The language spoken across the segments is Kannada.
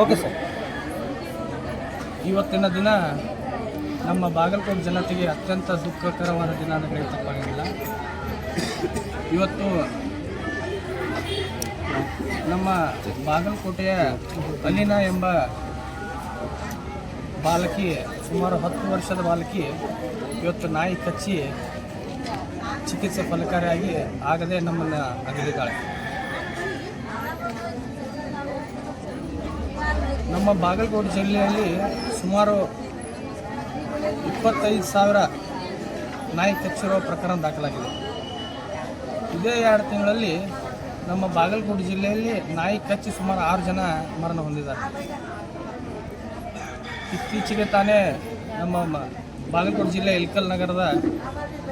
Okay sir. ಇವತ್ತಿನ ದಿನ ನಮ್ಮ ಬಾಗಲಕೋಟೆ ಜನತೆಗೆ ಅತ್ಯಂತ ದುಃಖಕರವಾದ ದಿನ ಅಂತ ಹೇಳಿ ತಪ್ಪಾಗಿಲ್ಲ. ಇವತ್ತು ನಮ್ಮ ಬಾಗಲಕೋಟೆಯ ಅಲೀನಾ ಎಂಬ ಬಾಲಕಿ, ಸುಮಾರು 10 ವರ್ಷದ ಬಾಲಕಿ ಇವತ್ತು ನಾಯಿ ಕಚ್ಚಿ ಚಿಕಿತ್ಸೆ ಫಲಕಾರಿಯಾಗಿ ಆಗದೆ ನಮ್ಮನ್ನು ಅಗಲಿದ್ದಾಳೆ. ನಮ್ಮ ಬಾಗಲಕೋಟೆ ಜಿಲ್ಲೆಯಲ್ಲಿ ಸುಮಾರು 25,000 ನಾಯಿ ಕಚ್ಚಿರೋ ಪ್ರಕರಣ ದಾಖಲಾಗಿದೆ. ಇದೇ 2 ತಿಂಗಳಲ್ಲಿ ನಮ್ಮ ಬಾಗಲಕೋಟೆ ಜಿಲ್ಲೆಯಲ್ಲಿ ನಾಯಿ ಕಚ್ಚಿ ಸುಮಾರು 6 ಜನ ಮರಣ ಹೊಂದಿದ್ದಾರೆ. ಇತ್ತೀಚೆಗೆ ತಾನೇ ನಮ್ಮ ಬಾಗಲಕೋಟೆ ಜಿಲ್ಲೆ ಇಳಕಲ್ ನಗರದ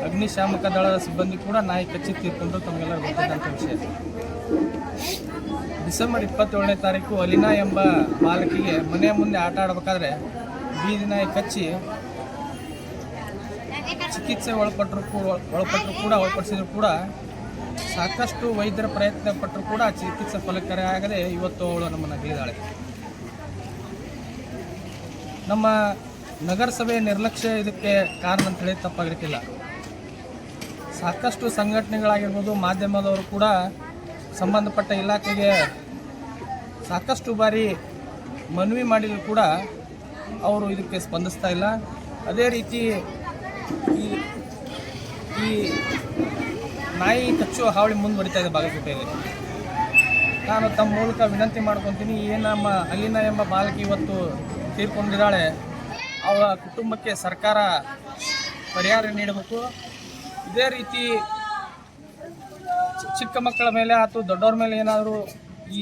ಅಗ್ನಿಶಾಮಕ ದಳದ ಸಿಬ್ಬಂದಿ ಕೂಡ ನಾಯಿ ಕಚ್ಚಿ ತೀರ್ಕೊಂಡು ತಮಗೆಲ್ಲ ಗೊತ್ತಿದ್ದಂಥ ವಿಷಯ. ಡಿಸೆಂಬರ್ 27ನೇ ತಾರೀಕು ಅಲೀನಾ ಎಂಬ ಬಾಲಕಿಗೆ ಮನೆಯ ಮುಂದೆ ಆಟ ಆಡಬೇಕಾದ್ರೆ ಬೀದಿ ನಾಯಿ ಕಚ್ಚಿ ಚಿಕಿತ್ಸೆ ಒಳಪಡಿಸಿದ್ರು ಕೂಡ ಸಾಕಷ್ಟು ವೈದ್ಯರ ಪ್ರಯತ್ನ ಪಟ್ಟರು ಕೂಡ ಚಿಕಿತ್ಸೆ ಫಲಕಾರಿ ಆಗದೆ ಇವತ್ತು ಅವಳು ನಮ್ಮನ್ನು ಅಗಲಿದ್ದಾಳೆ. ನಮ್ಮ ನಗರಸಭೆ ನಿರ್ಲಕ್ಷ್ಯ ಇದಕ್ಕೆ ಕಾರಣ ಅಂತೇಳಿ ತಪ್ಪಾಗಲಿಕ್ಕಿಲ್ಲ. ಸಾಕಷ್ಟು ಸಂಘಟನೆಗಳಾಗಿರ್ಬೋದು, ಮಾಧ್ಯಮದವರು ಕೂಡ ಸಂಬಂಧಪಟ್ಟ ಇಲಾಖೆಗೆ ಸಾಕಷ್ಟು ಬಾರಿ ಮನವಿ ಮಾಡಿದರೂ ಕೂಡ ಅವರು ಇದಕ್ಕೆ ಸ್ಪಂದಿಸ್ತಾ ಇಲ್ಲ. ಅದೇ ರೀತಿ ಈ ನಾಯಿ ಕಚ್ಚುವ ಹಾವಳಿ ಮುಂದುವರಿತಾ ಇದೆ ಬಾಗಲಕೋಟೆಯಲ್ಲಿ. ನಾನು ತಮ್ಮ ಮೂಲಕ ವಿನಂತಿ ಮಾಡ್ಕೊತೀನಿ, ನಮ್ಮ ಅಲೀನಾ ಎಂಬ ಬಾಲಕಿ ಇವತ್ತು ತೀರ್ಕೊಂಡಿದ್ದಾಳೆ, ಅವಳ ಕುಟುಂಬಕ್ಕೆ ಸರ್ಕಾರ ಪರಿಹಾರ ನೀಡಬೇಕು. ಇದೇ ರೀತಿ ಚಿಕ್ಕ ಮಕ್ಕಳ ಮೇಲೆ ಅಥವಾ ದೊಡ್ಡವ್ರ ಮೇಲೆ ಏನಾದರೂ ಈ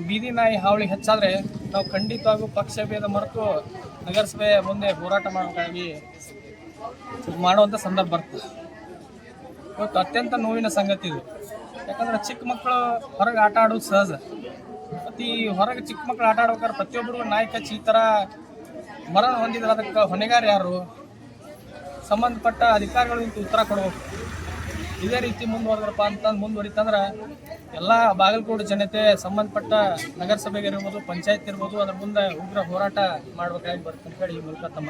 ಬೀದಿ ನಾಯಿ ಹಾವಳಿ ಹೆಚ್ಚಾದರೆ ನಾವು ಖಂಡಿತವಾಗೂ ಪಕ್ಷಭೇದ ಮರೆತು ನಗರಸಭೆ ಮುಂದೆ ಹೋರಾಟ ಮಾಡುವಂಥ ಸಂದರ್ಭ ಬರ್ತದೆ. ಇವತ್ತು ಅತ್ಯಂತ ನೋವಿನ ಸಂಗತಿ ಇದು. ಯಾಕಂದರೆ ಚಿಕ್ಕ ಮಕ್ಕಳು ಹೊರಗೆ ಆಟ ಆಡೋದು ಸಹಜ. ಮತ್ತು ಈ ಹೊರಗೆ ಚಿಕ್ಕ ಮಕ್ಕಳು ಆಟ ಆಡ್ಬೇಕಾದ್ರೆ ಪ್ರತಿಯೊಬ್ಬರಿಗೂ ನಾಯಿ ಕಚ್ಚಿ ಈ ಥರ ಮರಣ ಹೊಂದಿದ್ರೆ ಅದಕ್ಕೆ ಹೊಣೆಗಾರ ಯಾರು? ಸಂಬಂಧಪಟ್ಟ ಅಧಿಕಾರಿಗಳು ಇಂತ ಉತ್ತರ ಕೊಡಬೇಕು. ಇದೇ ರೀತಿ ಮುಂದುವರಿತಂದ್ರೆ ಎಲ್ಲ ಬಾಗಲಕೋಟೆ ಜನತೆ ಸಂಬಂಧಪಟ್ಟ ನಗರಸಭೆಗೆ ಇರ್ಬೋದು, ಪಂಚಾಯತ್ ಇರ್ಬೋದು, ಅದ್ರ ಮುಂದೆ ಉಗ್ರ ಹೋರಾಟ ಮಾಡಬೇಕಾಗಿ ಬರುತ್ತೆ ಅಂತ ಹೇಳಿ ಈ ಮೂಲಕ ತಮ್ಮ